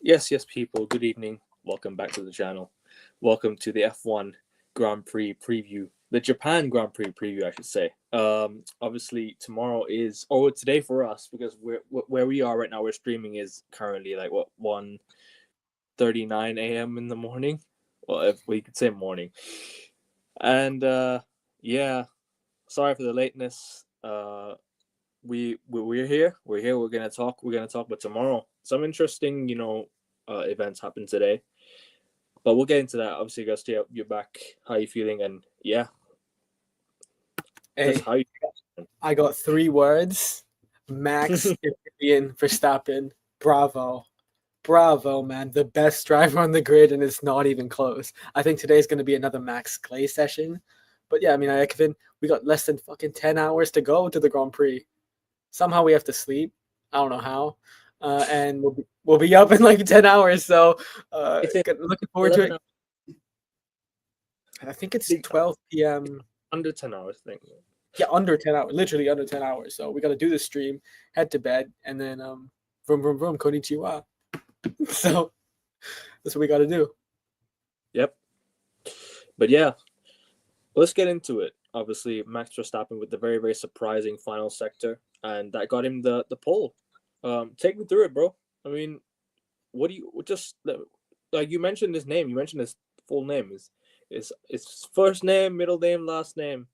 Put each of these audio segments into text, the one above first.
Yes, people. Good evening. Welcome back to the channel. Welcome to the F1 Grand Prix preview, the Japan Grand Prix preview, I should say. Obviously tomorrow is, or today for us, because where we are right now, we're streaming is currently like 1:39 a.m. in the morning. Well, if we could say morning. And yeah, sorry for the lateness. We're here. We're here. We're gonna talk. But tomorrow, some interesting, events happen today. But we'll get into that. Obviously, Gusty, you're back. How you feeling? And yeah, Hey, how you I got 3 words. Max Verstappen. Bravo. Bravo, man. The best driver on the grid, and it's not even close. I think today's going to be another Max Clay session. But yeah, I mean, we got less than fucking 10 hours to go to the Grand Prix. Somehow we have to sleep. I don't know how. And we'll be up in like 10 hours. So looking forward to it. hours. I think it's 12 p.m. Under 10 hours, I think. Yeah, under 10 hours. Literally under 10 hours. So we got to do the stream, head to bed, and then vroom, vroom, vroom, konnichiwa. So that's what we got to do. Yep. But yeah, let's get into it. Obviously, Max Verstappen with the very, very surprising final sector, and that got him the pole. Take me through it, bro. I mean, what do you just like? You mentioned his name. You mentioned his full name. Is first name, middle name, last name.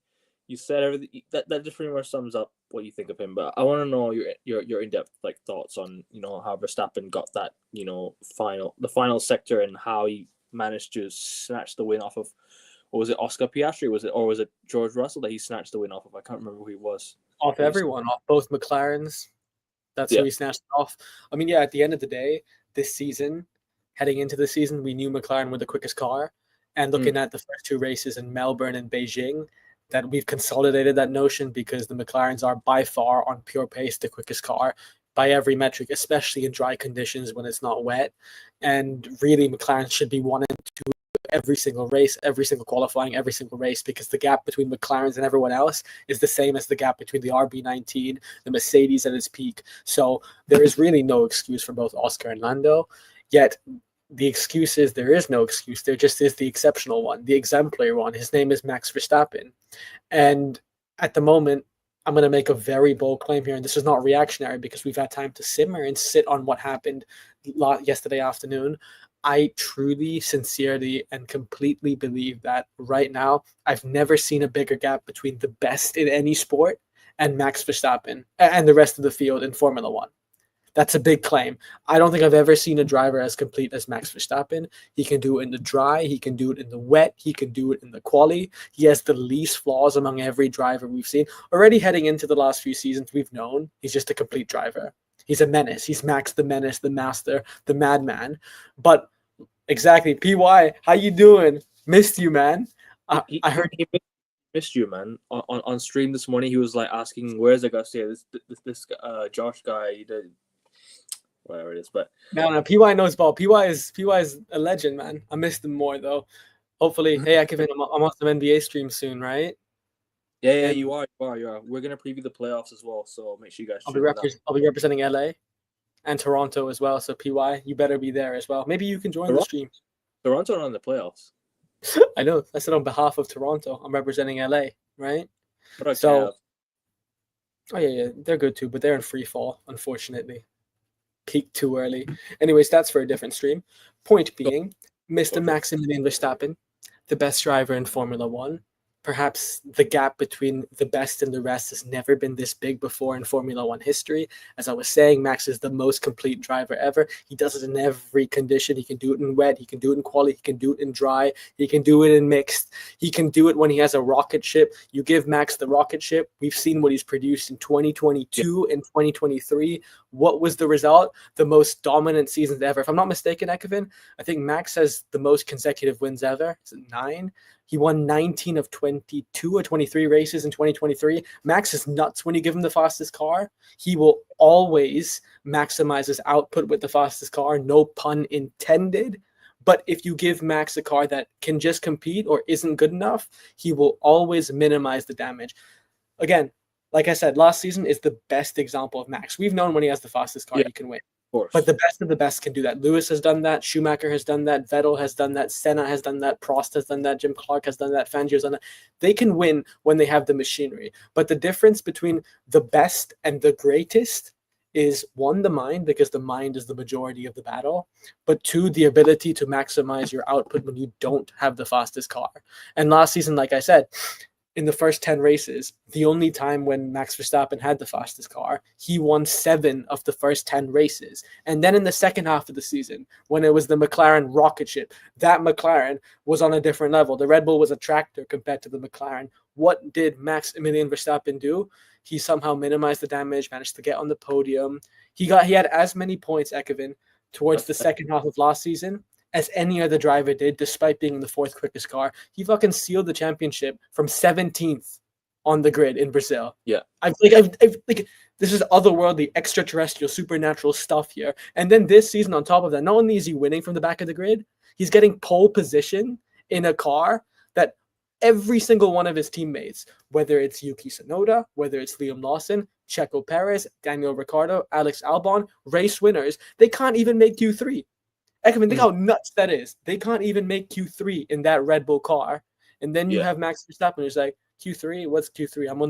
You said everything. That just pretty much sums up what you think of him. But I want to know your in-depth thoughts on how Verstappen got that the final sector and how he managed to snatch the win off of. Or was it Oscar Piastri? Was it George Russell that he snatched the win off of? I can't remember who he was. Off everyone, off both McLarens. That's who he snatched off. I mean, yeah, at the end of the day, this season, heading into the season, we knew McLaren were the quickest car. And looking at the first 2 races in Melbourne and Beijing, that we've consolidated that notion because the McLarens are by far on pure pace the quickest car by every metric, especially in dry conditions when it's not wet. And really, McLaren should be 1 and 2 every single race, every single qualifying, every single race, because the gap between McLarens and everyone else is the same as the gap between the RB19, the Mercedes at its peak. So there is really no excuse for both Oscar and Lando. Yet the excuse is there is no excuse. There just is the exceptional one, the exemplary one. His name is Max Verstappen. And at the moment, I'm going to make a very bold claim here, and this is not reactionary because we've had time to simmer and sit on what happened yesterday afternoon. I truly, sincerely, and completely believe that right now, I've never seen a bigger gap between the best in any sport and Max Verstappen and the rest of the field in Formula One. That's a big claim. I don't think I've ever seen a driver as complete as Max Verstappen. He can do it in the dry. He can do it in the wet. He can do it in the quali. He has the least flaws among every driver we've seen. Already heading into the last few seasons, we've known he's just a complete driver. He's a menace. He's Max the Menace, the Master, the Madman. But exactly, PY, how you doing? Missed you, man. I heard he missed you, man. On stream this morning, he was like asking, "Where's Augusta? This Josh guy." Whatever it is, but no, PY knows ball. PY is a legend, man. I missed him more though. Hopefully, hey, I'm on some NBA stream soon, right? Yeah, you are. We're gonna preview the playoffs as well, so make sure you guys. I'll be representing LA and Toronto as well. So PY, you better be there as well. Maybe you can join the stream. Toronto are on the playoffs. I know. I said on behalf of Toronto, I'm representing LA, right? So, yeah, they're good too, but they're in free fall, unfortunately. Peaked too early. Anyways, that's for a different stream. Point being, Mr. Maximilian Verstappen, the best driver in Formula One. Perhaps the gap between the best and the rest has never been this big before in Formula One history. As I was saying, Max is the most complete driver ever. He does it in every condition. He can do it in wet. He can do it in quali. He can do it in dry. He can do it in mixed. He can do it when he has a rocket ship. You give Max the rocket ship. We've seen what he's produced in 2022 and 2023. What was the result? The most dominant seasons ever. If I'm not mistaken, Ekevin, I think Max has the most consecutive wins ever. Is it 9? He won 19 of 22 or 23 races in 2023. Max is nuts when you give him the fastest car. He will always maximize his output with the fastest car, no pun intended. But if you give Max a car that can just compete or isn't good enough, he will always minimize the damage. Again, like I said, last season is the best example of Max. We've known when he has the fastest car, he can win. course. But the best of the best can do that. Lewis has done that. Schumacher has done that. Vettel has done that. Senna has done that. Prost has done that. Jim Clark has done that. Fangio has done that. They can win when they have the machinery. But the difference between the best and the greatest is, one, the mind, because the mind is the majority of the battle. But two, the ability to maximize your output when you don't have the fastest car. And last season, like I said, in the first 10 races, the only time when Max Verstappen had the fastest car, he won 7 of the first 10 races. And then in the second half of the season, when it was the McLaren rocket ship, that McLaren was on a different level. The Red Bull was a tractor compared to the McLaren. What did Maximilian Verstappen do? He somehow minimized the damage, managed to get on the podium. He had as many points, Ekevin, towards the second half of last season as any other driver did, despite being in the 4th quickest car. He fucking sealed the championship from 17th on the grid in Brazil. Yeah. This is otherworldly, extraterrestrial, supernatural stuff here. And then this season, on top of that, not only is he winning from the back of the grid, he's getting pole position in a car that every single one of his teammates, whether it's Yuki Tsunoda, whether it's Liam Lawson, Checo Perez, Daniel Ricciardo, Alex Albon, race winners, they can't even make Q3. Ekman, think how nuts that is. They can't even make Q3 in that Red Bull car. And then you have Max Verstappen who's like, Q3? What's Q3? I'm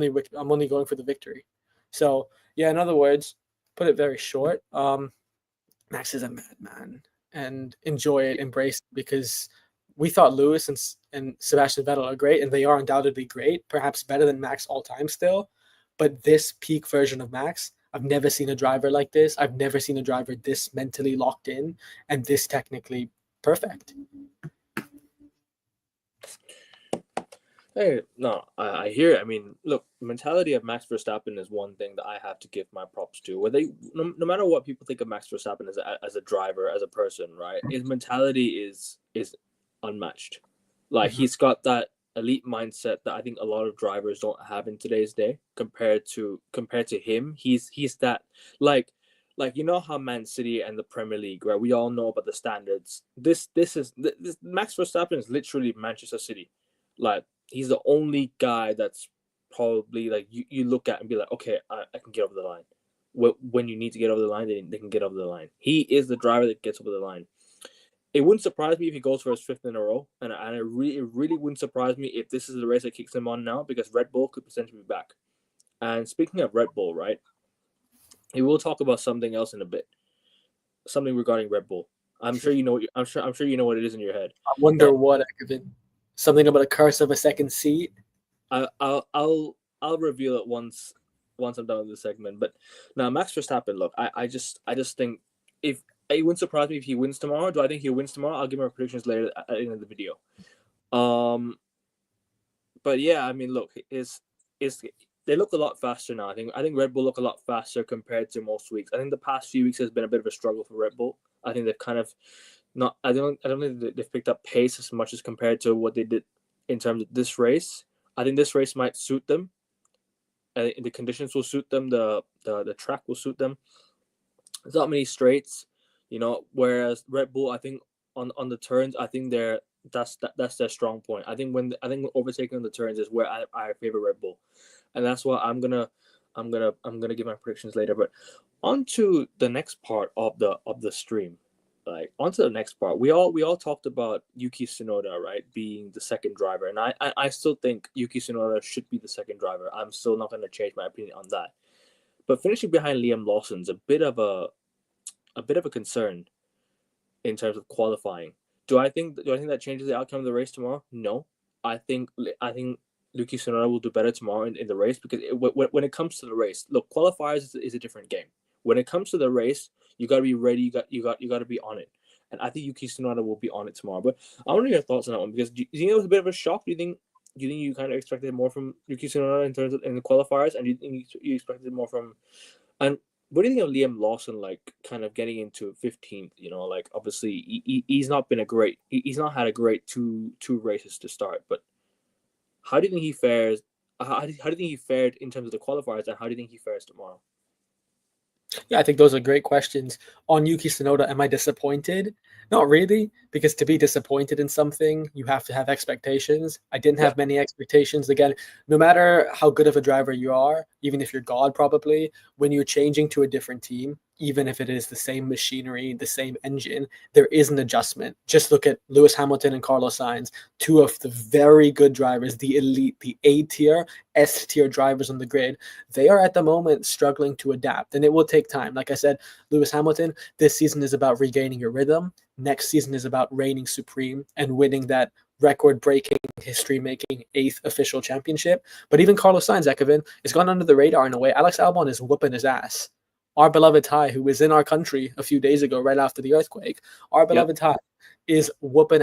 only going for the victory. So, yeah, in other words, put it very short, Max is a madman. And enjoy it, embrace it, because we thought Lewis and Sebastian Vettel are great, and they are undoubtedly great, perhaps better than Max all time still. But this peak version of Max, I've never seen a driver like this. I've never seen a driver this mentally locked in and this technically perfect. Hey, no, I hear it. I mean, look, the mentality of Max Verstappen is one thing that I have to give my props to. Where no matter what people think of Max Verstappen as a driver, as a person, right? His mentality is unmatched. Like he's got that elite mindset that I think a lot of drivers don't have in today's day. Compared to him, he's that like you know how Man City and the Premier League, right? We all know about the standards. This Max Verstappen is literally Manchester City. Like he's the only guy that's probably like you look at and be like, okay, I can get over the line. When you need to get over the line, they can get over the line. He is the driver that gets over the line. It wouldn't surprise me if he goes for his 5th in a row, and it really wouldn't surprise me if this is the race that kicks him on now, because Red Bull could potentially be back. And speaking of Red Bull, right, we will talk about something else in a bit, something regarding Red Bull. I'm sure you know. I'm sure you know what it is in your head. I wonder what, Ekevin. Something about a curse of a second seat. I'll reveal it once I'm done with the segment. But now Max Verstappen, look, I just think if it wouldn't surprise me if he wins tomorrow. Do I think he wins tomorrow? I'll give my predictions later at the end of the video. But yeah, I mean, look, they look a lot faster now. I think Red Bull look a lot faster compared to most weeks. I think the past few weeks has been a bit of a struggle for Red Bull. I think they've kind of not. I don't think they've picked up pace as much as compared to what they did in terms of this race. I think this race might suit them. The conditions will suit them. The track will suit them. There's not many straights, you know. Whereas Red Bull, I think on the turns, I think that's their strong point. I think overtaking on the turns is where I favor Red Bull, and that's why I'm gonna give my predictions later. But on to the next part of the stream. Like onto the next part, we all talked about Yuki Tsunoda, right, being the second driver, and I still think Yuki Tsunoda should be the second driver. I'm still not going to change my opinion on that. But finishing behind Liam Lawson's a bit of a concern in terms of qualifying. Do I think that changes the outcome of the race tomorrow? No, I think Yuki Tsunoda will do better tomorrow in the race, because when it comes to the race, look, qualifiers is a different game. When it comes to the race, you got to be ready. You got to be on it. And I think Yuki Tsunoda will be on it tomorrow. But I want to hear your thoughts on that one, because do you think it was a bit of a shock? Do you think you kind of expected more from Yuki Tsunoda in the qualifiers, and do you think you expected more from? And what do you think of Liam Lawson, like kind of getting into 15th? You know, like obviously he's not been he's not had a great two races to start. But how do you think he fares? How do you think he fared in terms of the qualifiers, and how do you think he fares tomorrow? Yeah, I think those are great questions. On Yuki Tsunoda, am I disappointed? Not really, because to be disappointed in something, you have to have expectations. I didn't have many expectations. Again, no matter how good of a driver you are, even if you're God probably, when you're changing to a different team, even if it is the same machinery, the same engine, there is an adjustment. Just look at Lewis Hamilton and Carlos Sainz, two of the very good drivers, the elite, the A tier, S tier drivers on the grid. They are at the moment struggling to adapt, and it will take time. Like I said, Lewis Hamilton, this season is about regaining your rhythm. Next season is about reigning supreme and winning that record-breaking, history-making 8th official championship. But even Carlos Sainz, Ekevin, has gone under the radar in a way. Alex Albon is whooping his ass. Our beloved Ty, who was in our country a few days ago, right after the earthquake, our beloved Ty is whooping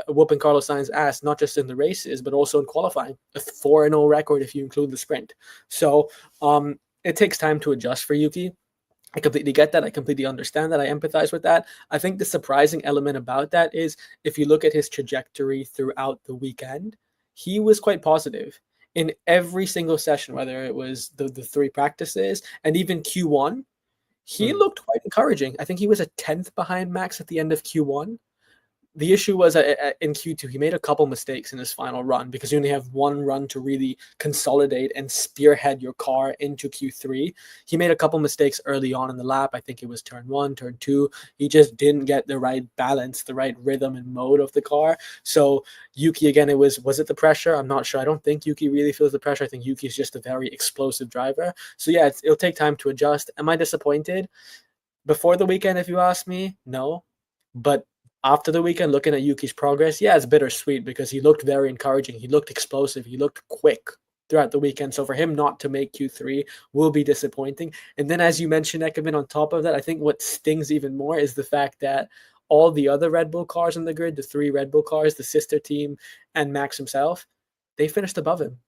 whooping Carlos Sainz's ass, not just in the races, but also in qualifying. A 4-0 record if you include the sprint. So it takes time to adjust for Yuki. I completely get that. I completely understand that. I empathize with that. I think the surprising element about that is if you look at his trajectory throughout the weekend, he was quite positive in every single session, whether it was the 3 practices and even Q1. He looked quite encouraging. I think he was a 10th behind Max at the end of Q1. The issue was in Q2, he made a couple mistakes in his final run because you only have one run to really consolidate and spearhead your car into Q3. He made a couple mistakes early on in the lap. I think it was turn 1, turn 2. He just didn't get the right balance, the right rhythm and mode of the car. So Yuki, again, was it the pressure? I'm not sure. I don't think Yuki really feels the pressure. I think Yuki is just a very explosive driver. So yeah, it'll take time to adjust. Am I disappointed? Before the weekend, if you ask me, no. But after the weekend, looking at Yuki's progress, yeah, it's bittersweet because he looked very encouraging. He looked explosive. He looked quick throughout the weekend. So for him not to make Q3 will be disappointing. And then, as you mentioned, Ekman, on top of that, I think what stings even more is the fact that all the other Red Bull cars on the grid, the 3 Red Bull cars, the sister team, and Max himself, they finished above him.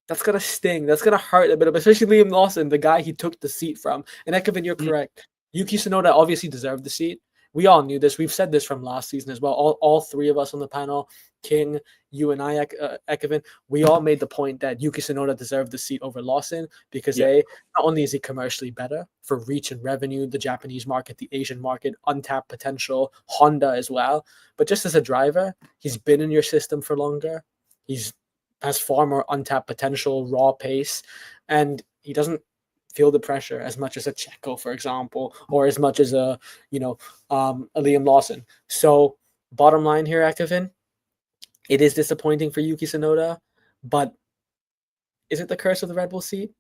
That's going to sting. That's going to hurt a bit, especially Liam Lawson, the guy he took the seat from. And Ekman, you're correct. Yuki Tsunoda obviously deserved the seat. We all knew this. We've said this from last season as well. All 3 of us on the panel, King, you and I, Ekevin, we all made the point that Yuki Tsunoda deserved the seat over Lawson because not only is he commercially better for reach and revenue, the Japanese market, the Asian market, untapped potential, Honda as well, but just as a driver, he's been in your system for longer. Has far more untapped potential, raw pace, and he doesn't feel the pressure as much as a Checo, for example, or as much as a Liam Lawson. So bottom line here, Ekevin, it is disappointing for Yuki Tsunoda, but is it the curse of the Red Bull seat?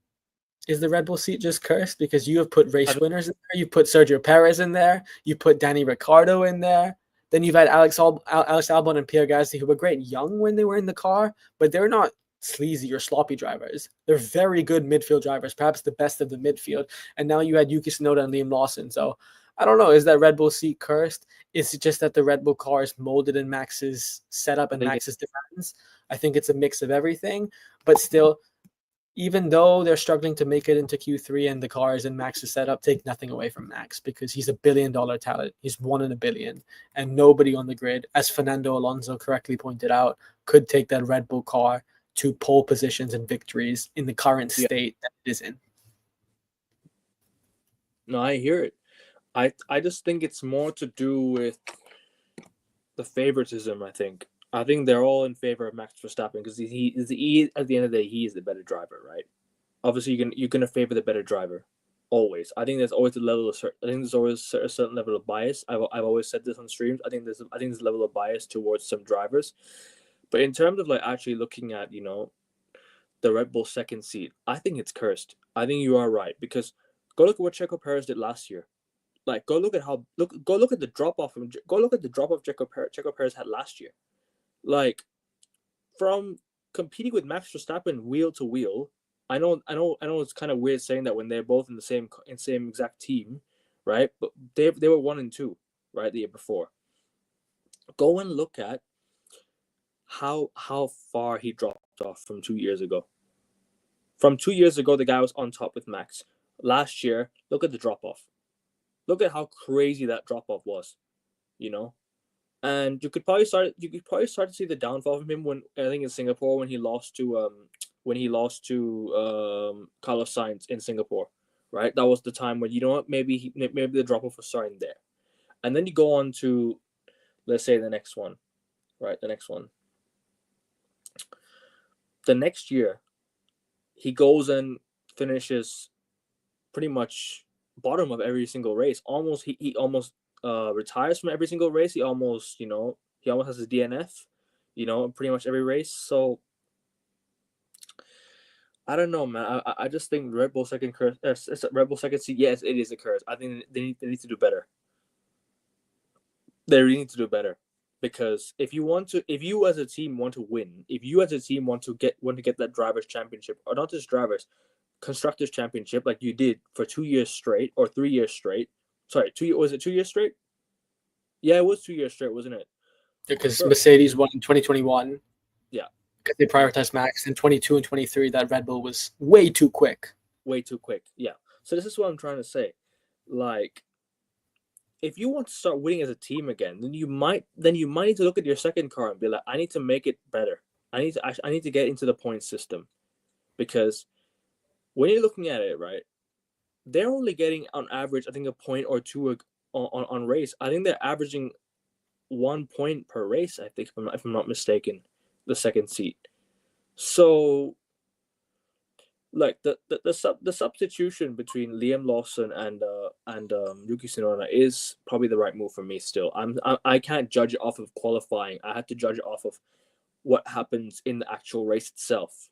Is the Red Bull seat just cursed because you have put race winners in there? You put Sergio Perez in there. You put Danny Ricciardo in there. Then you've had Alex Albon and Pierre Gasly, who were great young when they were in the car, but they're not sleazy or sloppy drivers. They're very good midfield drivers, perhaps the best of the midfield. And now you had Yuki Tsunoda and Liam Lawson. So I don't know. Is that Red Bull seat cursed? Is it just that the Red Bull car is molded in Max's setup and Max's demands? I think it's a mix of everything. But still, even though they're struggling to make it into Q3 and the car is in Max's setup, take nothing away from Max because he's $1 billion talent. He's 1 in a billion. And nobody on the grid, as Fernando Alonso correctly pointed out, could take that Red Bull car to pole positions and victories in the current state that it is in. No, I hear it. I just think it's more to do with the favoritism, I think. I think they're all in favor of Max Verstappen because he at the end of the day, he is the better driver, right? Obviously, you're gonna favor the better driver, always. I think there's always there's always a certain level of bias. I've always said this on streams. I think there's a level of bias towards some drivers, but in terms of like actually looking at the Red Bull second seat, I think it's cursed. I think you are right because go look at what Checo Perez did last year. Like go look at the drop off Checo Perez had last year. Like from competing with Max Verstappen wheel to wheel. I know it's kind of weird saying that when they're both in the same exact team, right? But they were 1 and 2, right, the year before. Go and look at how far he dropped off from 2 years ago. From 2 years ago, the guy was on top with Max. Last year, look at the drop off. Look at how crazy that drop off was, And you could probably start to see the downfall from him when I think in Singapore when he lost to Carlos Sainz in Singapore, right? That was the time when maybe the drop off was starting there, and then you go on to, let's say the next one, right? The next one. The next year, he goes and finishes pretty much bottom of every single race. He almost retires from every single race. He almost has a DNF, pretty much every race. So I don't know, man. I just think Red Bull second curse, Red Bull second seat. Yes, it is a curse. I think they need to do better. They really need to do better, because if you as a team want to win, if you as a team want to get that drivers' championship, or not just drivers, constructors' championship, like you did for 2 years straight or 3 years straight. Sorry, was it 2 years straight? Yeah, it was 2 years straight, wasn't it? Because Mercedes won in 2021. Yeah. Because they prioritized Max. In 22 and 23, that Red Bull was way too quick. Way too quick. Yeah. So this is what I'm trying to say. Like, if you want to start winning as a team again, then you might need to look at your second car and be like, I need to make it better. I need to get into the point system, because when you're looking at it, right, they're only getting on average, I think, a point or two on race. I think they're averaging 1 point per race, I think, if I'm not mistaken, the second seat. So, like the substitution between Liam Lawson and Yuki Tsunoda is probably the right move for me. Still, I can't judge it off of qualifying. I have to judge it off of what happens in the actual race itself,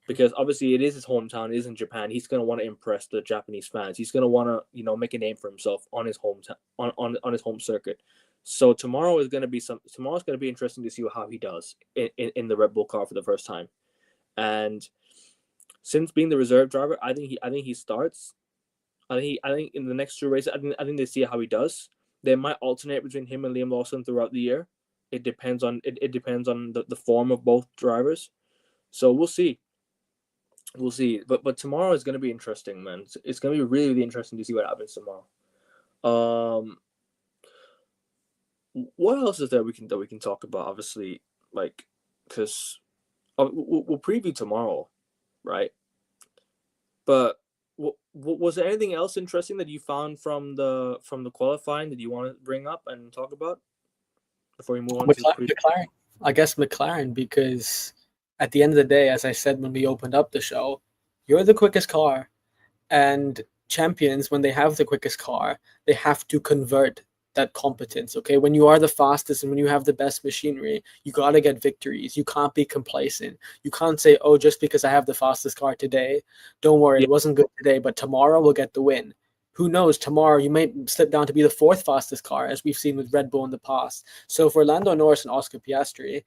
because obviously it is his hometown, it is in Japan. He's going to want to impress the Japanese fans. He's going to want to make a name for himself on his hometown, on his home circuit. So tomorrow's going to be interesting to see how he does in the Red Bull car for the first time. And since being the reserve driver, I think he starts. I think in the next 2 races, I think they see how he does. They might alternate between him and Liam Lawson throughout the year. It depends on the form of both drivers. So we'll see. We'll see. But tomorrow is going to be interesting, man. It's going to be really, really interesting to see what happens tomorrow. What else is there we can talk about? Obviously, like, because we'll preview tomorrow, right? But was there anything else interesting that you found from the qualifying that you want to bring up and talk about before we move on to McLaren? I guess McLaren, because at the end of the day, as I said when we opened up the show, you're the quickest car, and champions, when they have the quickest car, they have to convert that competence. Okay, when you are the fastest and when you have the best machinery, you got to get victories. You can't be complacent. You can't say, oh, just because I have the fastest car today, don't worry, it wasn't good today, but tomorrow we'll get the win. Who knows, tomorrow you might slip down to be the 4th fastest car, as we've seen with Red Bull in the past. So for Lando Norris and Oscar Piastri,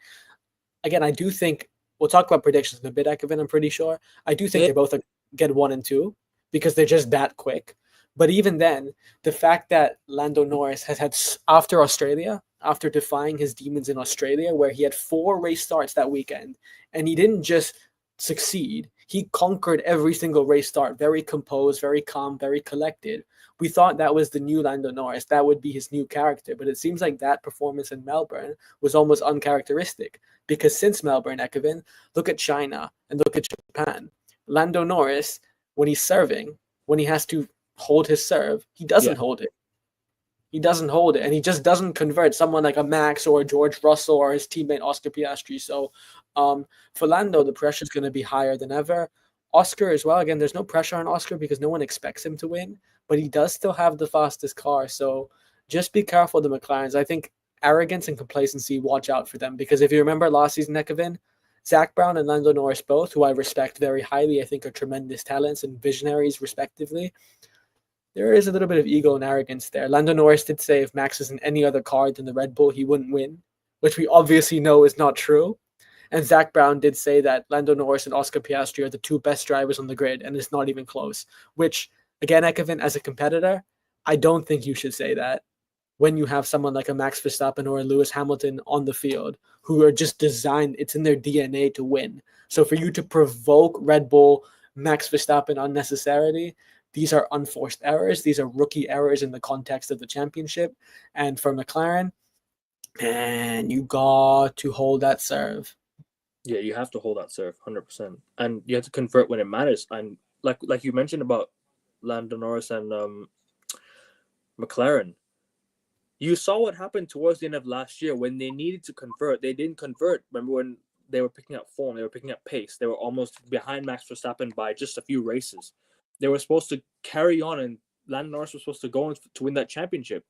again, I do think we'll talk about predictions in a bit, Ekevin, I'm pretty sure. I do think they both get 1 and 2 because they're just that quick. But even then, the fact that Lando Norris has had, after Australia, after defying his demons in Australia, where he had 4 race starts that weekend, and he didn't just succeed, he conquered every single race start, very composed, very calm, very collected. We thought that was the new Lando Norris, that would be his new character, but it seems like that performance in Melbourne was almost uncharacteristic, because since Melbourne, Ekevin, look at China and look at Japan. Lando Norris, when he's serving, when he has to hold his serve, he doesn't hold it. He doesn't hold it, and he just doesn't convert someone like a Max or a George Russell or his teammate Oscar Piastri. So for Lando, the pressure is going to be higher than ever. Oscar as well. Again, there's no pressure on Oscar because no one expects him to win, but he does still have the fastest car. So just be careful of the McLarens. I think arrogance and complacency, watch out for them, because if you remember last season, Ekevin, Zach Brown and Lando Norris both, who I respect very highly, I think are tremendous talents and visionaries respectively, there is a little bit of ego and arrogance there. Lando Norris did say if Max was in any other car than the Red Bull, he wouldn't win, which we obviously know is not true. And Zach Brown did say that Lando Norris and Oscar Piastri are the 2 best drivers on the grid, and it's not even close. Which, again, Ekevin, as a competitor, I don't think you should say that when you have someone like a Max Verstappen or a Lewis Hamilton on the field who are just designed, it's in their DNA to win. So for you to provoke Red Bull, Max Verstappen unnecessarily, these are unforced errors. These are rookie errors in the context of the championship. And for McLaren, man, you got to hold that serve. Yeah, you have to hold that serve, 100%. And you have to convert when it matters. And like you mentioned about Lando Norris and McLaren, you saw what happened towards the end of last year when they needed to convert. They didn't convert. Remember when they were picking up form, they were picking up pace. They were almost behind Max Verstappen by just a few races. They were supposed to carry on and Lando Norris was supposed to go to win that championship.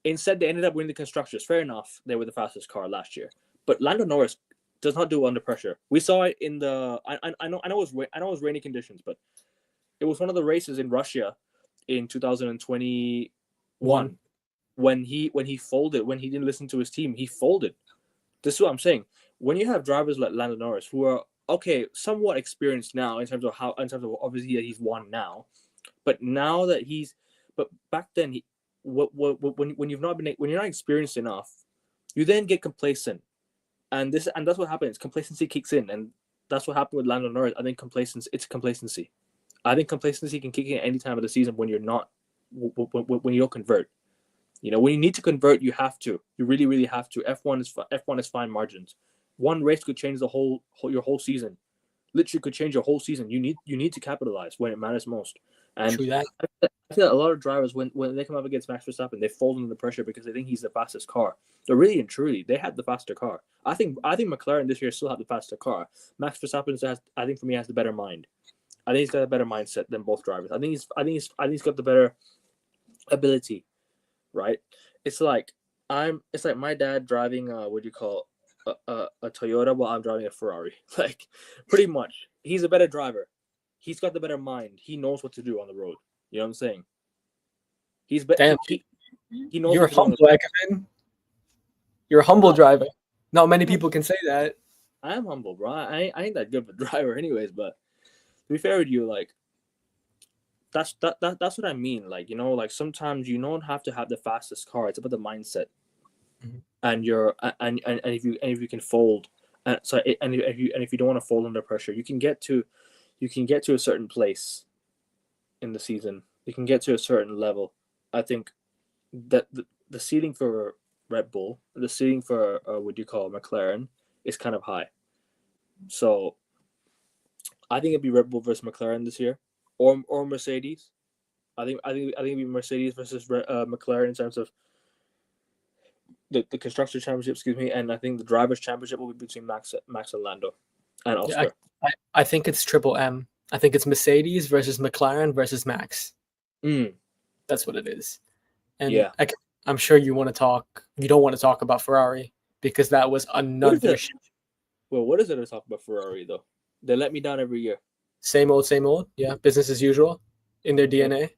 Instead, they ended up winning the constructors. Fair enough, they were the fastest car last year, but Lando Norris does not do it under pressure. We saw it in the. I know it was rainy conditions, but it was one of the races in Russia in 2021 when he folded, when he didn't listen to his team, he folded. This is what I'm saying. When you have drivers like Lando Norris who are somewhat experienced now in terms of obviously he's won now, but now that but back then when you're not experienced enough, you then get complacent, and that's what happens. Complacency kicks in, and that's what happened with Lando Norris. I think complacency. I think complacency can kick in any time of the season when you're not when you don't convert. When you need to convert, you have to. You really, really have to. F1 is fine margins. One race could change your whole season. Literally could change your whole season. You need to capitalize when it matters most. And True that. I feel that a lot of drivers, when they come up against Max Verstappen, they fold under the pressure because they think he's the fastest car. But really and truly, they had the faster car. I think McLaren this year still had the faster car. Max Verstappen I think for me has the better mind. I think he's got a better mindset than both drivers. I think he's got the better ability. Right? It's like my dad driving a Toyota while I'm driving a Ferrari. Like, pretty much. He's a better driver. He's got the better mind. He knows what to do on the road. You know what I'm saying? He's better. He knows. You're humble, Ekman. You're a humble driver. Not many people can say that. I am humble, bro. I ain't that good of a driver, anyways. But to be fair with you, like, that's what I mean. Like, like sometimes you don't have to have the fastest car. It's about the mindset, and if you can fold, and if you don't want to fold under pressure, you can get to a certain place in the season. You can get to a certain level. I think that the ceiling for Red Bull, the ceiling for McLaren is kind of high. So I think it'd be Red Bull versus McLaren this year. Or Mercedes. I think it'd be Mercedes versus McLaren in terms of the constructor championship. Excuse me, and I think the drivers' championship will be between Max and Lando, and Oscar. Yeah, I think it's Triple M. I think it's Mercedes versus McLaren versus Max. That's what it is. And yeah, I'm sure you want to talk. You don't want to talk about Ferrari because that was another. Well, what is it to talk about Ferrari though? They let me down every year. Same old. Yeah, business as usual in their DNA.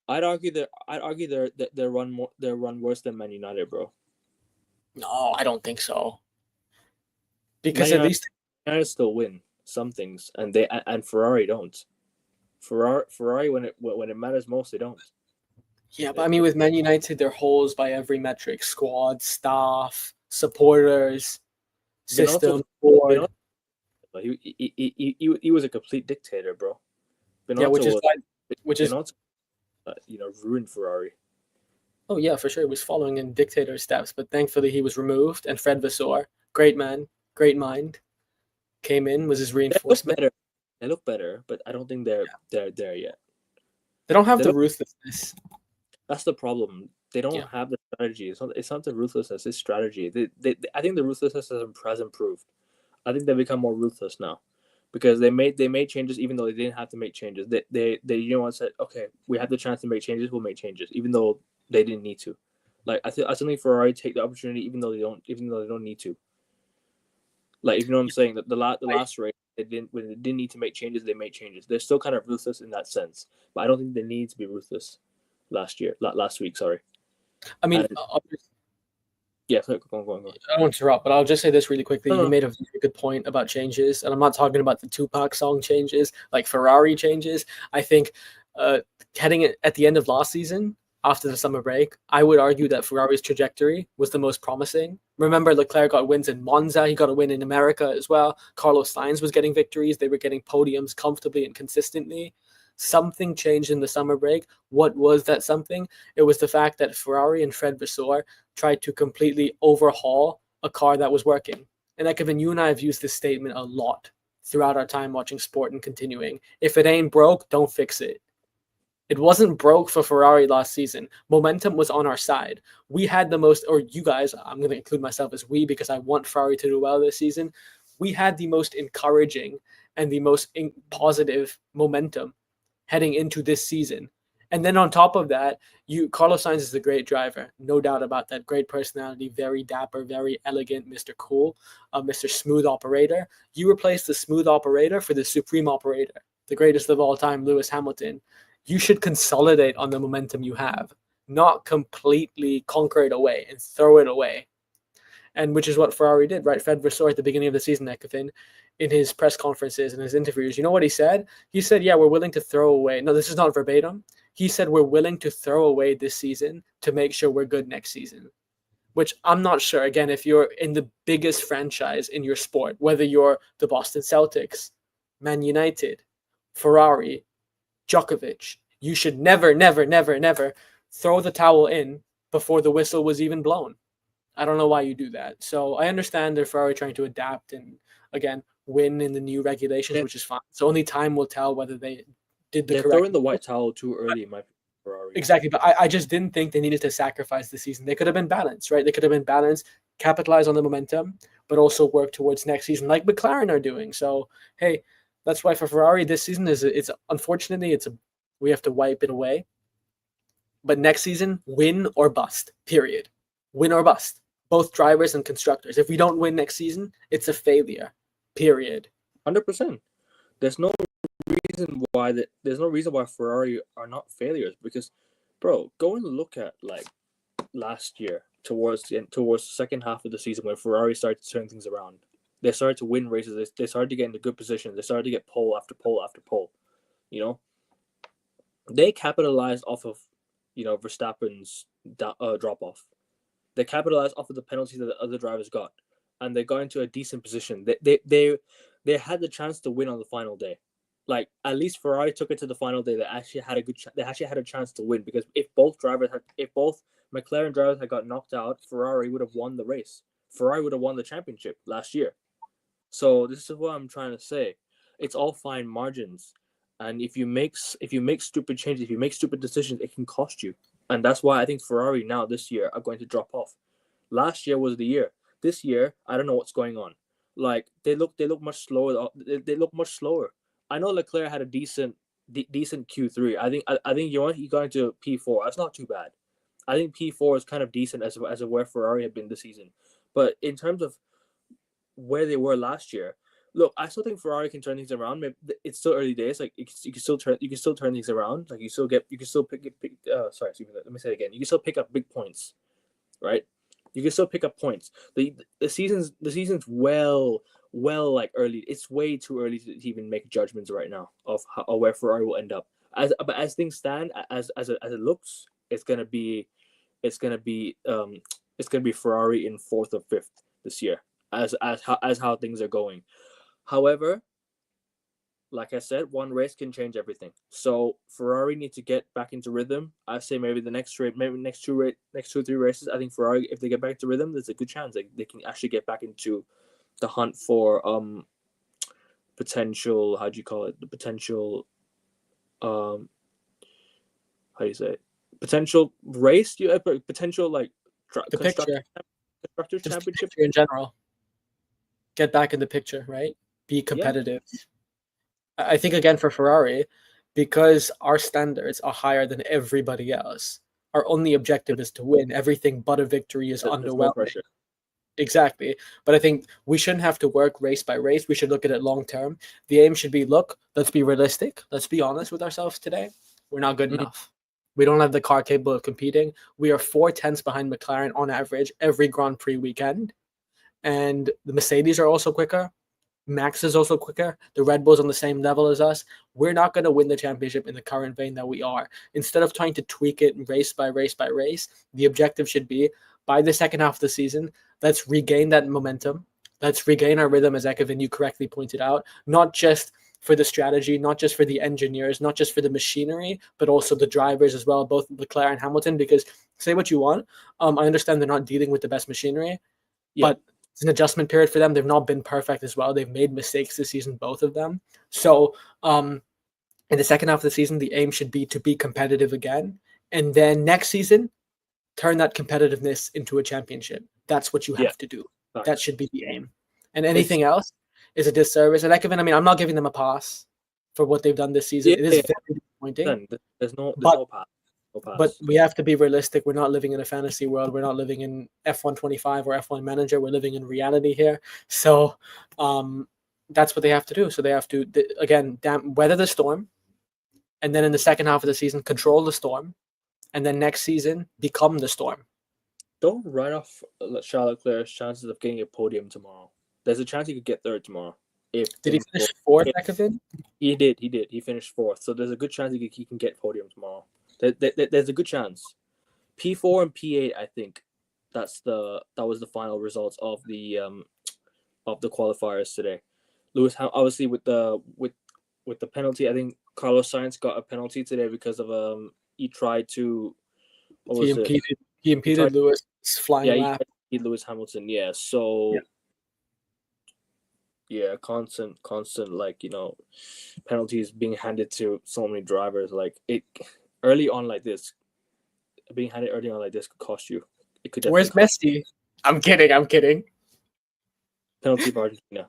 I'd argue they run worse than Man United, bro. No, I don't think so. Because at least United still win some things, and Ferrari don't. Ferrari when it matters most, they don't. Yeah, but I mean, with Man United, they're holes by every metric: squad, staff, supporters, system, board. He was a complete dictator, bro. Yeah, which is ruined Ferrari. Oh yeah, for sure. He was following in dictator steps, but thankfully he was removed. And Fred Vasseur, great man, great mind, came in, was his reinforcement. They look better, but I don't think they're there yet. They don't have the ruthlessness. That's the problem. They don't have the strategy. It's not the ruthlessness. It's strategy. I think the ruthlessness has improved. I think they've become more ruthless now, because they made changes even though they didn't have to make changes. They said, okay, we have the chance to make changes, we'll make changes even though they didn't need to. Like I think Ferrari take the opportunity even though they don't need to. Like, if you know what I'm saying, the last race when they didn't need to make changes, they made changes. They're still kind of ruthless in that sense, but I don't think they need to be ruthless. Last week, sorry. I mean, yeah, go on. I don't want to interrupt, but I'll just say this really quickly. You made a very good point about changes, and I'm not talking about the Tupac song changes, like Ferrari changes. I think heading at the end of last season, after the summer break, I would argue that Ferrari's trajectory was the most promising. Remember, Leclerc got wins in Monza. He got a win in America as well. Carlos Sainz was getting victories. They were getting podiums comfortably and consistently. Something changed in the summer break. What was that something? It was the fact that Ferrari and Fred Vasseur tried to completely overhaul a car that was working. And Kevin, you and I have used this statement a lot throughout our time watching sport and continuing. If it ain't broke, don't fix it. It wasn't broke for Ferrari last season. Momentum was on our side. We had the most, or you guys, I'm going to include myself as we, because I want Ferrari to do well this season. We had the most encouraging and the most positive momentum heading into this season. And then on top of that, Carlos Sainz is a great driver, no doubt about that. Great personality, very dapper, very elegant, Mr. Cool, Mr. Smooth Operator. You replace the smooth operator for the supreme operator, the greatest of all time, Lewis Hamilton. You should consolidate on the momentum you have, not completely conquer it away and throw it away. And which is what Ferrari did, right? Fred Vasseur at the beginning of the season, Ekofin, in his press conferences and his interviews, you know what he said? He said, yeah, we're willing to throw away. No, this is not verbatim. He said, we're willing to throw away this season to make sure we're good next season, which I'm not sure. Again, if you're in the biggest franchise in your sport, whether you're the Boston Celtics, Man United, Ferrari, Djokovic, you should never, never, never, never throw the towel in before the whistle was even blown. I don't know why you do that. So I understand they're Ferrari trying to adapt and, again, win in the new regulations, which is fine. So only time will tell whether they did the correct. They're throwing the white towel too early in my Ferrari. Exactly. But I just didn't think they needed to sacrifice the season. They could have been balanced, right? They could have been balanced, capitalize on the momentum, but also work towards next season like McLaren are doing. So, hey, that's why for Ferrari this season it's unfortunately we have to wipe it away. But next season, win or bust, period. Win or bust. Both drivers and constructors. If we don't win next season, it's a failure. Period. 100%. There's no reason why Ferrari are not failures because, bro, go and look at like last year towards the second half of the season when Ferrari started to turn things around. They started to win races. They started to get into good positions. They started to get pole after pole after pole. You know, they capitalized off of Verstappen's drop off. They capitalized off of the penalties that the other drivers got, and they got into a decent position. They had the chance to win on the final day. Like at least Ferrari took it to the final day. They actually had a chance to win because if both McLaren drivers had got knocked out, Ferrari would have won the race. Ferrari would have won the championship last year. So this is what I'm trying to say. It's all fine margins, and if you make stupid changes, if you make stupid decisions, it can cost you. And that's why I think Ferrari now this year are going to drop off. Last year was the year. This year, I don't know what's going on. Like they look much slower. They look much slower. I know Leclerc had a decent Q3. I think he got into P4. That's not too bad. I think P4 is kind of decent as of where Ferrari had been this season. But in terms of where they were last year, look, I still think Ferrari can turn things around. Maybe it's still early days. Like you can still turn things around. Like you can still pick. Let me say it again. You can still pick up big points, right? You can still pick up points. The season's well like early. It's way too early to even make judgments right now of where Ferrari will end up. But as things stand, as it looks, it's gonna be Ferrari in 4th or 5th this year. As how things are going. However, like I said, one race can change everything. So Ferrari need to get back into rhythm. I say maybe the next 2 or 3 races. I think Ferrari, if they get back into rhythm, there's a good chance they can actually get back into the hunt for potential. How do you call it? The potential. How do you say it? Potential race? Potential like the picture. Constructors Championship in general. Get back in the picture, right? Be competitive. Yeah. I think, again, for Ferrari, because our standards are higher than everybody else, our only objective is to win. Everything but a victory is underwhelming. No pressure. Exactly. But I think we shouldn't have to work race by race. We should look at it long term. The aim should be, let's be realistic. Let's be honest with ourselves today. We're not good enough. We don't have the car capable of competing. We are 4 tenths behind McLaren on average every Grand Prix weekend. And the Mercedes are also quicker. Max is also quicker. The Red Bull's on the same level as us. We're not going to win the championship in the current vein that we are. Instead of trying to tweak it race by race by race, the objective should be, by the second half of the season, let's regain that momentum. Let's regain our rhythm, as Ekevin, you correctly pointed out, not just for the strategy, not just for the engineers, not just for the machinery, but also the drivers as well, both Leclerc and Hamilton, because say what you want. I understand they're not dealing with the best machinery, but it's an adjustment period for them. They've not been perfect as well. They've made mistakes this season, both of them. So in the second half of the season, the aim should be to be competitive again. And then next season, turn that competitiveness into a championship. That's what you have to do. That should be the aim. And anything else is a disservice. And Ekevin, I'm not giving them a pass for what they've done this season. It is very disappointing. Then there's no But pass. No but pass. we have to be realistic. We're not living in a fantasy world. We're not living in F125 or F1 Manager. We're living in reality here. So that's what they have to do. So they have to, again, weather the storm. And then in the second half of the season, control the storm. And then next season, become the storm. Don't write off Charles Leclerc's chances of getting a podium tomorrow. There's a chance he could get third tomorrow. Did he finish fourth, Ekavin? He did. He finished fourth. So there's a good chance he can get podium tomorrow. There's a good chance. P4 and P8, I think. That was the final results of the qualifiers today. Lewis, obviously with the penalty, I think Carlos Sainz got a penalty today because of he tried to. He impeded Lewis flying lap. He Lewis Hamilton. Yeah. So. Yeah, constant like, penalties being handed to so many drivers. Like it early on like this, being handed early on like this could cost you. It could. Where's Messi? I'm kidding. Penalty for Argentina.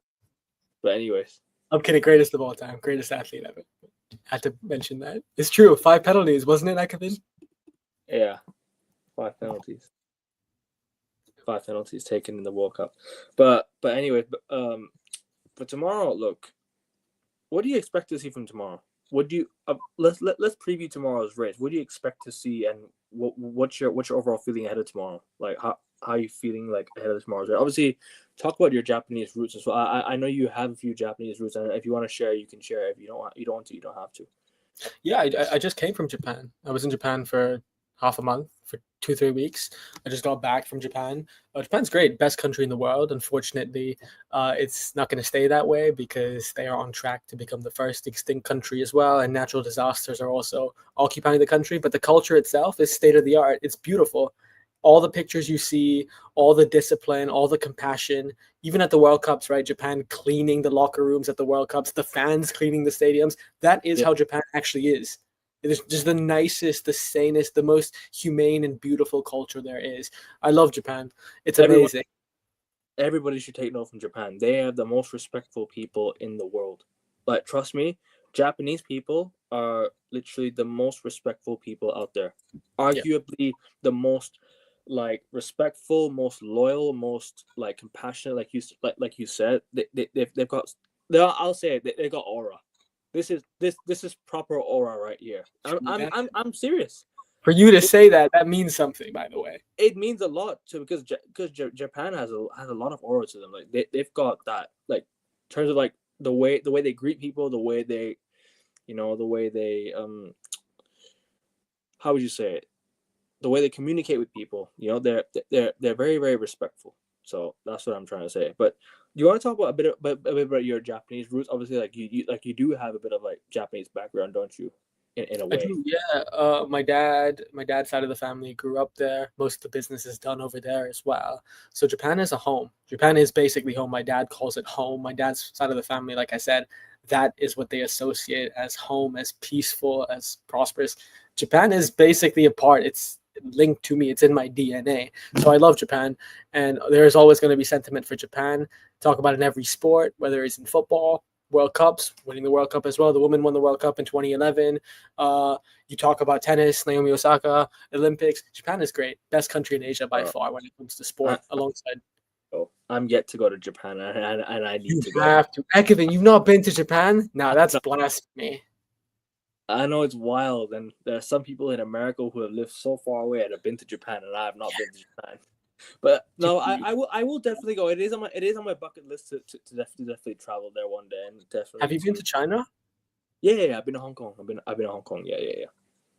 But anyways, I'm kidding. Greatest of all time, greatest athlete ever. Had to mention that. It's true. 5 penalties, wasn't it, Ekavin? Yeah, 5 penalties. 5 penalties taken in the World Cup. But anyway, for tomorrow, look, what do you expect to see from tomorrow? What do you let's preview tomorrow's race. What do you expect to see, and what's your overall feeling ahead of tomorrow? Like how are you feeling like ahead of tomorrow's race? Obviously, talk about your Japanese roots as well. I know you have a few Japanese roots, and if you want to share, you can share. If you don't want to, you don't have to. Yeah, I just came from Japan. I was in Japan for half a month, for 2-3 weeks. I just got back from Japan. Japan's great, best country in the world. Unfortunately, it's not going to stay that way because they are on track to become the first extinct country as well, and natural disasters are also occupying the country. But the culture itself is state of the art. It's beautiful. All the pictures you see, all the discipline, all the compassion, even at the World Cups, right? Japan cleaning the locker rooms at the World Cups, the fans cleaning the stadiums. That is how Japan actually is. It is just the nicest, the sanest, the most humane and beautiful culture there is. I love Japan. It's amazing. Everybody should take note from Japan. They have the most respectful people in the world. Like, trust me, Japanese people are literally the most respectful people out there. Arguably the most like respectful, most loyal, most like compassionate. Like you said, they've got. I'll say it, they got aura. This is proper aura right here. I'm serious. For you to say that means something, by the way. It means a lot too, because Japan has a lot of aura to them. Like they've got that, like, in terms of like the way they greet people, the way they, how would you say it? The way they communicate with people, they're very, very respectful. So that's what I'm trying to say. But do you want to talk about a bit about your Japanese roots? Obviously, you do have a bit of like Japanese background, don't you? In a way. I do, yeah. My dad's side of the family grew up there. Most of the business is done over there as well. So Japan is a home. Japan is basically home. My dad calls it home. My dad's side of the family, like I said, that is what they associate as home, as peaceful, as prosperous. Japan is basically a part. It's linked to me. It's in my DNA. So I love Japan, and there's always going to be sentiment for Japan. Talk about it in every sport, whether it's in football, World Cups, winning the World Cup as well. The women won the World Cup in 2011. You talk about tennis, Naomi Osaka, Olympics. Japan is great. Best country in Asia by far when it comes to sport, alongside. Oh, I'm yet to go to Japan, and I need to go. You have to. Ekavin, you've not been to Japan? Nah, that's blasphemy. I know it's wild, and there are some people in America who have lived so far away and have been to Japan, and I have not been to Japan. But no, I will definitely go. It is on my bucket list to definitely travel there one day, and definitely. Have you been to China? Yeah. I've been to Hong Kong. I've been to Hong Kong. Yeah.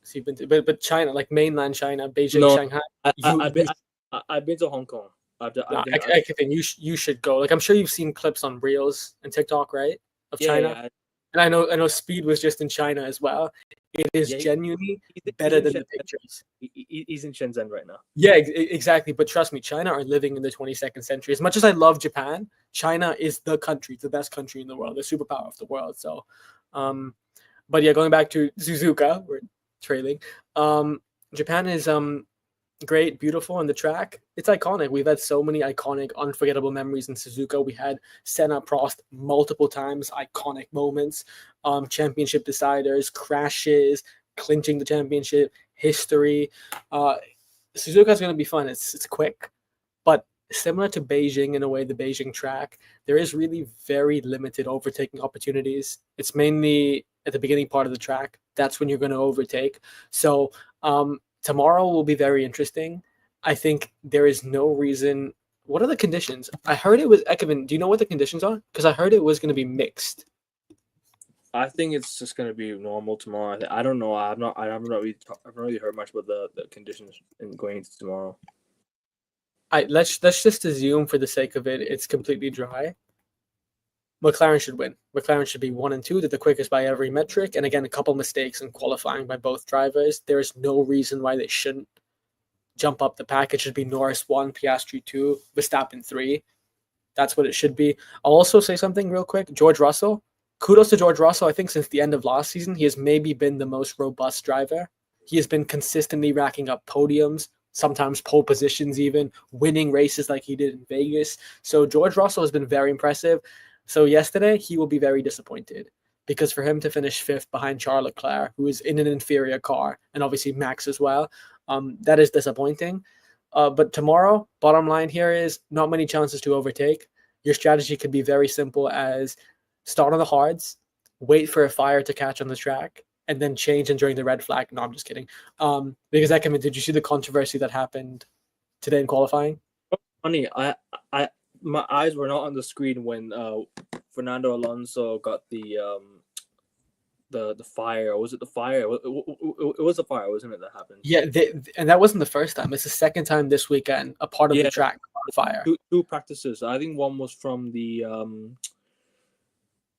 So you've been to, but China, like mainland China, Beijing, no, Shanghai. I've been to Hong Kong. You should go. Like, I'm sure you've seen clips on Reels and TikTok, right? Of China. Yeah. And I know Speed was just in China as well. It is genuinely better than the pictures. He's in Shenzhen right now. Yeah, exactly. But trust me, China are living in the 22nd century. As much as I love Japan, China is the country, the best country in the world, the superpower of the world. So, but yeah, going back to Suzuka, we're trailing. Japan is great, beautiful, and the track, it's iconic. We've had so many iconic, unforgettable memories in Suzuka. We had Senna Prost multiple times, iconic moments, championship deciders, crashes, clinching the championship, history. Suzuka is going to be fun. It's quick, but similar to Beijing in a way, the Beijing track, there is really very limited overtaking opportunities. It's mainly at the beginning part of the track. That's when you're going to overtake. So tomorrow will be very interesting. I think there is no reason. What are the conditions? I heard it was Ekevin. Do you know what the conditions are? Because I heard it was going to be mixed. I think it's just gonna be normal tomorrow. I don't know. I haven't really heard much about the conditions in going into tomorrow. Let's just assume for the sake of it, it's completely dry. McLaren should win. McLaren should be 1 and 2. They're the quickest by every metric. And again, a couple mistakes in qualifying by both drivers. There is no reason why they shouldn't jump up the pack. It should be Norris 1, Piastri 2, Verstappen 3. That's what it should be. I'll also say something real quick. George Russell. Kudos to George Russell. I think since the end of last season, he has maybe been the most robust driver. He has been consistently racking up podiums, sometimes pole positions even, winning races like he did in Vegas. So George Russell has been very impressive. So yesterday, he will be very disappointed because for him to finish 5th behind Charles Leclerc, who is in an inferior car, and obviously Max as well, that is disappointing. But tomorrow, bottom line here is not many chances to overtake. Your strategy could be very simple as start on the hards, wait for a fire to catch on the track, and then change during the red flag. No, I'm just kidding. Because did you see the controversy that happened today in qualifying? Funny, my eyes were not on the screen when Fernando Alonso got the fire. Was it the fire? It was the fire, wasn't it? That happened. Yeah, and that wasn't the first time. It's the second time this weekend. A part of the track on fire. Two practices. I think one was from the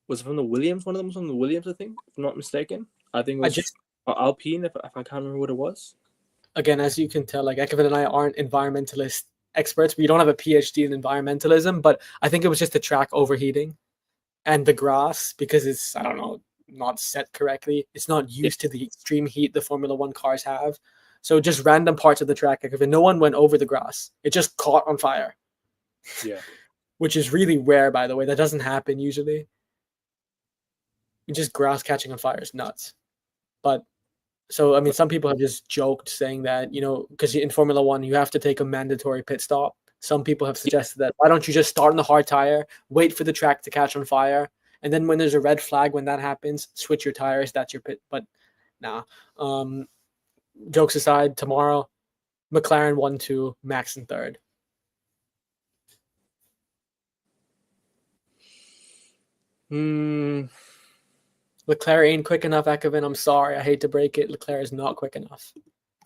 was it from the Williams? One of them was from the Williams, I think, if I'm not mistaken. I think it was Alpine, if I can't remember what it was. Again, as you can tell, like Ekevin and I aren't environmentalist experts. We don't have a PhD in environmentalism, but I think it was just the track overheating and the grass because it's, I don't know, not set correctly. It's not used to the extreme heat the Formula One cars have. So just random parts of the track, Ekevin, no one went over the grass. It just caught on fire. Yeah. Which is really rare, by the way. That doesn't happen usually. Just grass catching on fire is nuts. But so, I mean, some people have just joked saying that, because in Formula One, you have to take a mandatory pit stop. Some people have suggested that, why don't you just start on the hard tire, wait for the track to catch on fire, and then when there's a red flag, when that happens, switch your tires, that's your pit. But nah. Jokes aside, tomorrow, McLaren 1-2, Max in 3rd. Leclerc ain't quick enough, Ekevin. I'm sorry. I hate to break it. Leclerc is not quick enough.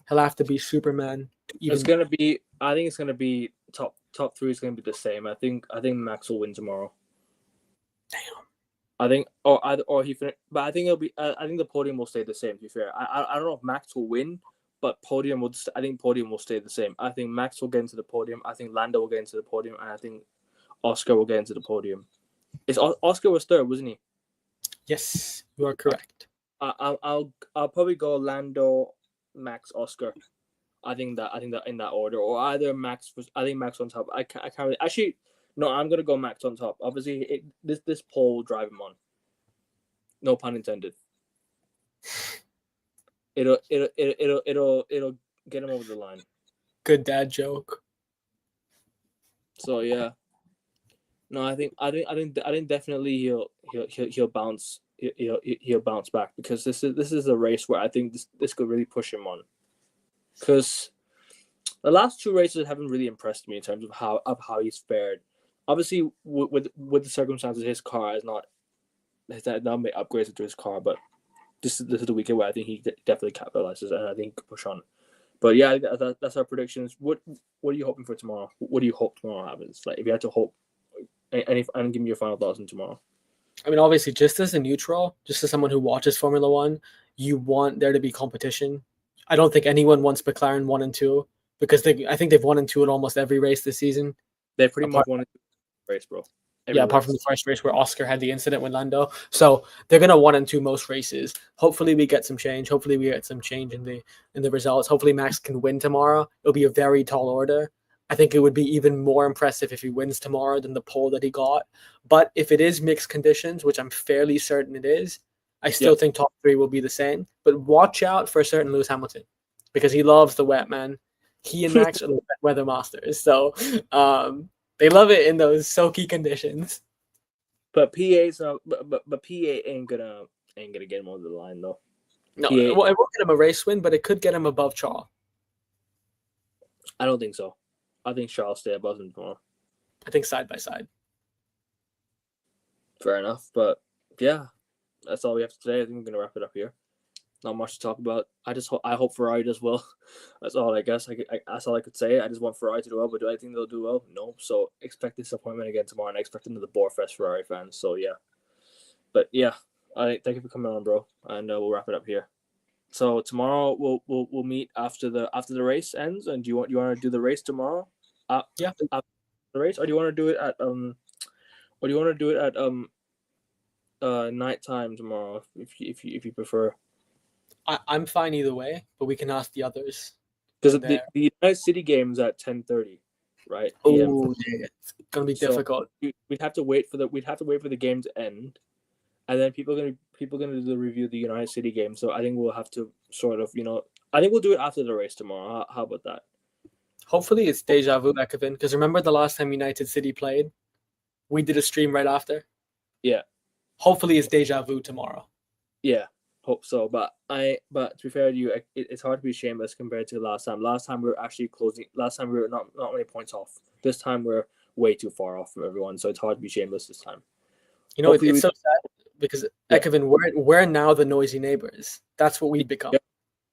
He'll have to be Superman. It's gonna be. I think it's gonna be top 3 is gonna be the same. I think Max will win tomorrow. Damn. I think, or he finished, but I think it'll be. I think the podium will stay the same. To be fair, I don't know if Max will win, but podium will. I think podium will stay the same. I think Max will get into the podium. I think Lando will get into the podium, and I think Oscar will get into the podium. Oscar was 3rd, wasn't he? Yes, you are correct. I'll probably go Lando, Max, Oscar. I think that in that order, or either Max. I think Max on top. I can't really, actually. No, I'm gonna go Max on top. Obviously, this pole will drive him on. No pun intended. It'll get him over the line. Good dad joke. So yeah. No, I think definitely he'll bounce. He'll bounce back because this is a race where I think this could really push him on. Because the last 2 races haven't really impressed me in terms of how he's fared. Obviously, with the circumstances, his car has not made upgrades to his car, but this is the weekend where I think he definitely capitalizes and I think he could push on. But yeah, that's our predictions. What are you hoping for tomorrow? What do you hope tomorrow happens? Like if you had to hope. And give me your final thoughts on tomorrow. I mean, obviously, just as a neutral, just as someone who watches Formula One, you want there to be competition. I don't think anyone wants McLaren 1 and 2 because I think they've 1 and 2 at almost every race this season. They pretty much won a race, bro. Apart from the first race where Oscar had the incident with Lando. So they're gonna 1 and 2 most races. Hopefully we get some change. Hopefully we get some change in the results. Hopefully Max can win tomorrow. It'll be a very tall order. I think it would be even more impressive if he wins tomorrow than the pole that he got. But if it is mixed conditions, which I'm fairly certain it is, I still think top 3 will be the same. But watch out for a certain Lewis Hamilton because he loves the wet, man. He and Max are the wet weather masters. So they love it in those soaky conditions. But PA's not, but PA ain't gonna get him over the line though. No, well, it won't get him a race win, but it could get him above Charles. I don't think so. I think Charles stay above him tomorrow. I think side by side. Fair enough, but yeah, that's all we have for today. I think we're gonna wrap it up here. Not much to talk about. I hope Ferrari does well. That's all I guess. That's all I could say. I just want Ferrari to do well, but do I think they'll do well? No. So expect disappointment again tomorrow, and I expect another Borefest Ferrari fans. So yeah, but yeah, I thank you for coming on, bro, and we'll wrap it up here. So tomorrow we'll meet after the race ends. And do you want to do the race tomorrow? Yeah. After the race, or do you want to do it at nighttime tomorrow if you prefer? I'm fine either way, but we can ask the others. Because the United City game's at 10:30, right? Oh, it's gonna be difficult. We'd have to wait for the game to end, and then people gonna do the review of the United City game. So I think we'll have to sort of, I think we'll do it after the race tomorrow. How about that? Hopefully it's deja vu, Ekevin. Because remember the last time United City played, we did a stream right after. Yeah. Hopefully it's deja vu tomorrow. Yeah. Hope so, but to be fair to you, it's hard to be shameless compared to last time. Last time we were actually closing. Last time we were not many points off. This time we're way too far off from everyone, so it's hard to be shameless this time. It's so sad because Ekevin, we're now the noisy neighbors. That's what we've become. Yeah,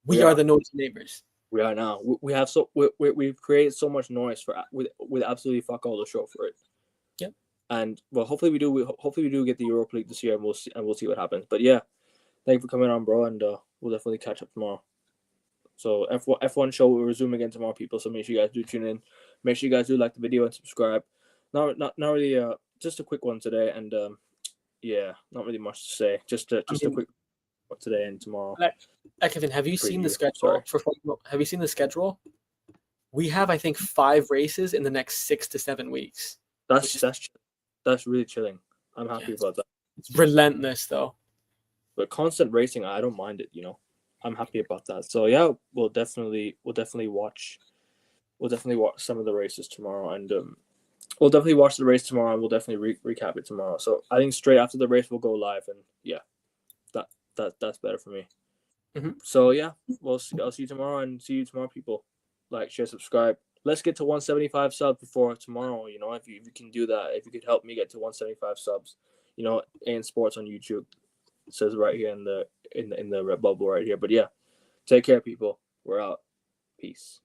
we are the noisy neighbors. We are now. We've created so much noise with absolutely fuck all the show for it. Yeah, and well, hopefully we do. Hopefully we do get the Europa League this year, and we'll see what happens. But yeah. Thank you for coming on, bro, and we'll definitely catch up tomorrow. So F1 show will resume again tomorrow, people. So make sure you guys do tune in. Make sure you guys do like the video and subscribe. Not really. Just a quick one today, and yeah, not really much to say. Just a quick one today and tomorrow. Kevin, have you seen the schedule Have you seen the schedule? We have, I think, 5 races in the next 6 to 7 weeks. That's really chilling. I'm happy about that. It's relentless, though. But constant racing, I don't mind it. I'm happy about that. So yeah, we'll definitely watch some of the races tomorrow, and we'll definitely watch the race tomorrow, and we'll definitely recap it tomorrow. So I think straight after the race we'll go live, and yeah, that's better for me. Mm-hmm. So yeah, I'll see you tomorrow, and see you tomorrow, people. Like, share, subscribe. Let's get to 175 subs before tomorrow. If you can do that, if you could help me get to 175 subs, AN Sports on YouTube. It says right here in the red bubble right here. But yeah, take care, people. We're out. Peace.